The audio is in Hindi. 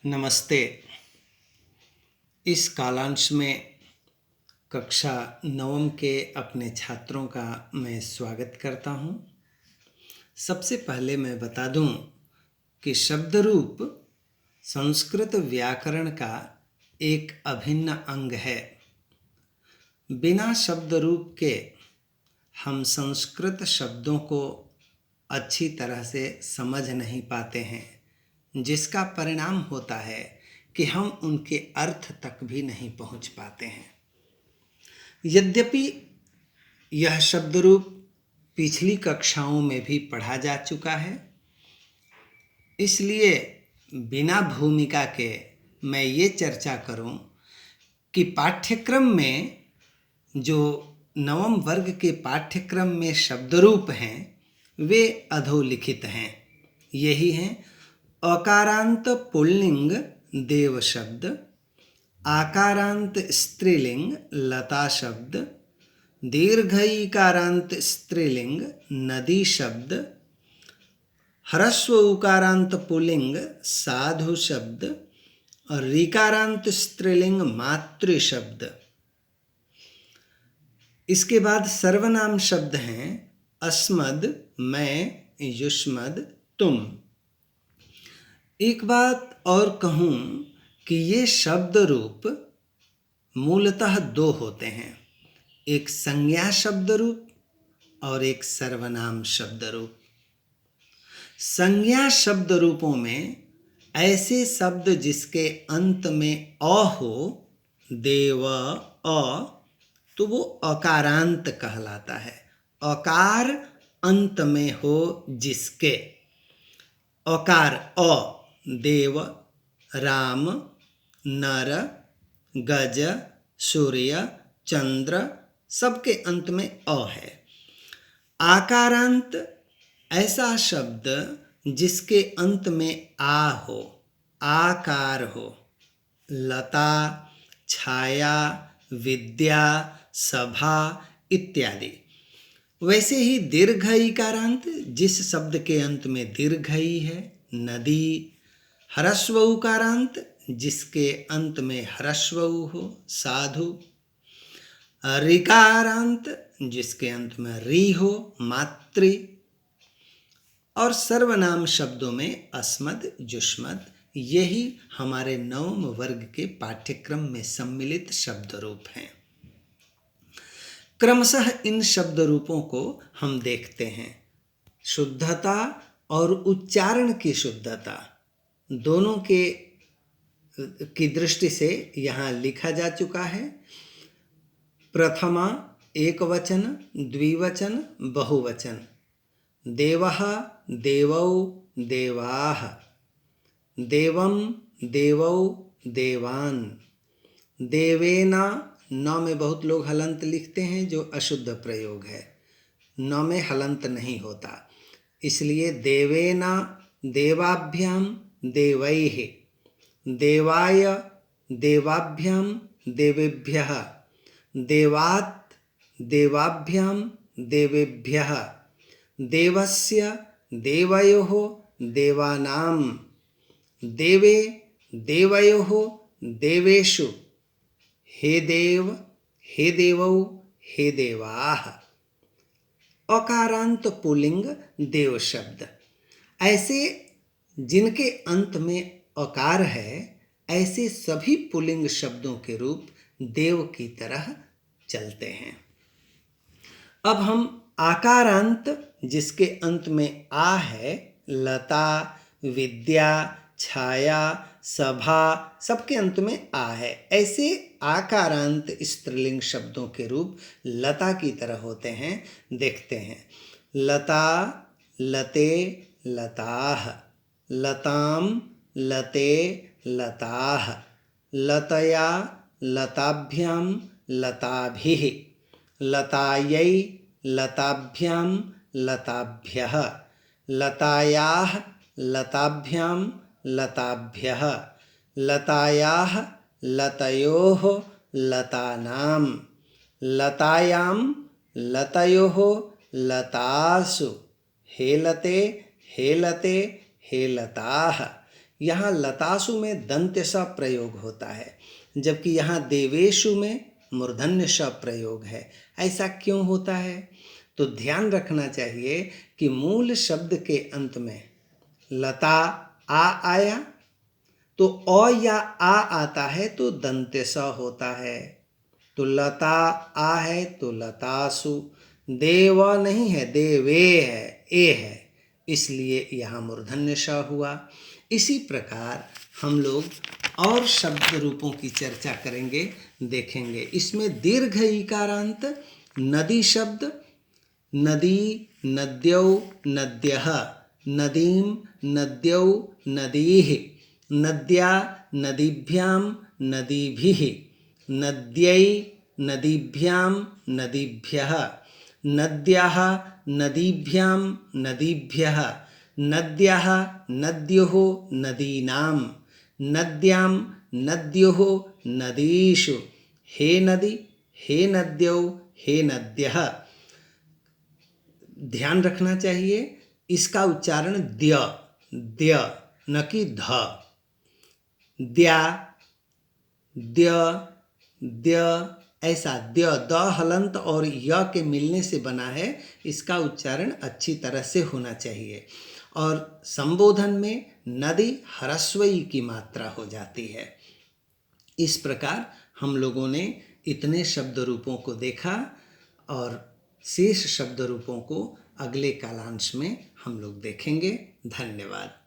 नमस्ते। इस कालांश में कक्षा नवम के अपने छात्रों का मैं स्वागत करता हूँ। सबसे पहले मैं बता दूँ कि शब्द रूप संस्कृत व्याकरण का एक अभिन्न अंग है। बिना शब्द रूप के हम संस्कृत शब्दों को अच्छी तरह से समझ नहीं पाते हैं, जिसका परिणाम होता है कि हम उनके अर्थ तक भी नहीं पहुंच पाते हैं। यद्यपि यह शब्द रूप पिछली कक्षाओं में भी पढ़ा जा चुका है, इसलिए बिना भूमिका के मैं ये चर्चा करूं कि पाठ्यक्रम में जो नवम वर्ग के पाठ्यक्रम में शब्द रूप हैं वे अधोलिखित हैं। यही हैं: अकारांत पुल्लिंग देव शब्द, आकारांत स्त्रीलिंग लता शब्द, दीर्घ ईकारांत स्त्रीलिंग नदी शब्द, ह्रस्व उकारांत पुल्लिंग साधु शब्द और ऋकारांत स्त्रीलिंग मातृ शब्द। इसके बाद सर्वनाम शब्द हैं अस्मद, मैं, युष्मद, तुम। एक बात और कहूँ कि ये शब्द रूप मूलतः दो होते हैं, एक संज्ञा शब्द रूप और एक सर्वनाम शब्द रूप। संज्ञा शब्द रूपों में ऐसे शब्द जिसके अंत में अ हो, देव, अ, तो वो अकारांत कहलाता है। अकार अंत में हो जिसके, अकार अ, देव, राम, नर, गज, सूर्य, चंद्र, सबके अंत में अ है। आकारांत ऐसा शब्द जिसके अंत में आ हो, आकार हो। लता, छाया, विद्या, सभा इत्यादि। वैसे ही दीर्घ ईकारांत जिस शब्द के अंत में दीर्घ ई है, नदी। ह्रस्व उकारांत जिसके अंत में ह्रस्व उ हो, साधु। ऋकारांत जिसके अंत में री हो, मातृ। और सर्वनाम शब्दों में अस्मद, जुष्मद। यही हमारे नवम वर्ग के पाठ्यक्रम में सम्मिलित शब्द रूप हैं। क्रमशः इन शब्द रूपों को हम देखते हैं। शुद्धता और उच्चारण की शुद्धता दोनों की दृष्टि से यहाँ लिखा जा चुका है। प्रथमा एक वचन, द्विवचन, बहुवचन। देवः, देवौ, देवाः। देवं, देवौ, देवान्। देवेना, न में बहुत लोग हलंत लिखते हैं जो अशुद्ध प्रयोग है। न में हलंत नहीं होता, इसलिए देवेना, देवाभ्याम, देवैः। देवाय, देवाभ्याम, देवेभ्यः। देवात्, देवाभ्याम, देवेभ्यः। देवस्य, देवयोः, देवानां। देवे, देवयोः, देवेषु। हे देव, हे देवौ, हे देवाः। अकारांत पुल्लिंग देव शब्द ऐसे जिनके अंत में अकार है, ऐसे सभी पुल्लिंग शब्दों के रूप देव की तरह चलते हैं। अब हम आकारांत जिसके अंत में आ है, लता, विद्या, छाया, सभा, सबके अंत में आ है, ऐसे आकारांत स्त्रीलिंग शब्दों के रूप लता की तरह होते हैं। देखते हैं: लता, लते, लताः। लताम, लते, लताः। लतया, लताभ्याम, लताभिः। लतायै, लताभ्याम, लताभ्यः। लतायाः, लताभ्याम, लताभ्यः। लतायाः, लतयोः, लतानां। लतायां, लतयोः, लतासु। हेलते, हेलते, हेलताः। यहाँ लतासु में दंत्य स प्रयोग होता है, जबकि यहाँ देवेशु में मूर्धन्य स प्रयोग है। ऐसा क्यों होता है? तो ध्यान रखना चाहिए कि मूल शब्द के अंत में लता आ आया तो अ या आ आता है तो दंत्य स होता है। तो लता आ है तो लतासु, देव नहीं है, देवे है, ए है, इसलिए यहाँ मूर्धन्य श हुआ। इसी प्रकार हम लोग और शब्द रूपों की चर्चा करेंगे, देखेंगे। इसमें दीर्घ ईकारांत नदी शब्द, नदी, नद्यौ, नद्यः, नदीम, नद्यौ, नदीः, नद्या, नदीभ्यां, नदीभिः, नद्यै, नदीभ्यां, नदीभ्यः, नद्याः, नदीभ्यां, नदीभ्यः, नद्यः, नद्योः, नदीनां, नद्यां, नद्योः, नदीषु, हे नदी, हे नद्यौ, हे नद्यः। ध्यान रखना चाहिए इसका उच्चारण द्य, द्य न कि ध। द्या, द्य, द्य, ऐसा द्य द हलंत और य के मिलने से बना है। इसका उच्चारण अच्छी तरह से होना चाहिए। और संबोधन में नदी ह्रस्वई की मात्रा हो जाती है। इस प्रकार हम लोगों ने इतने शब्द रूपों को देखा और शेष शब्द रूपों को अगले कालांश में हम लोग देखेंगे। धन्यवाद।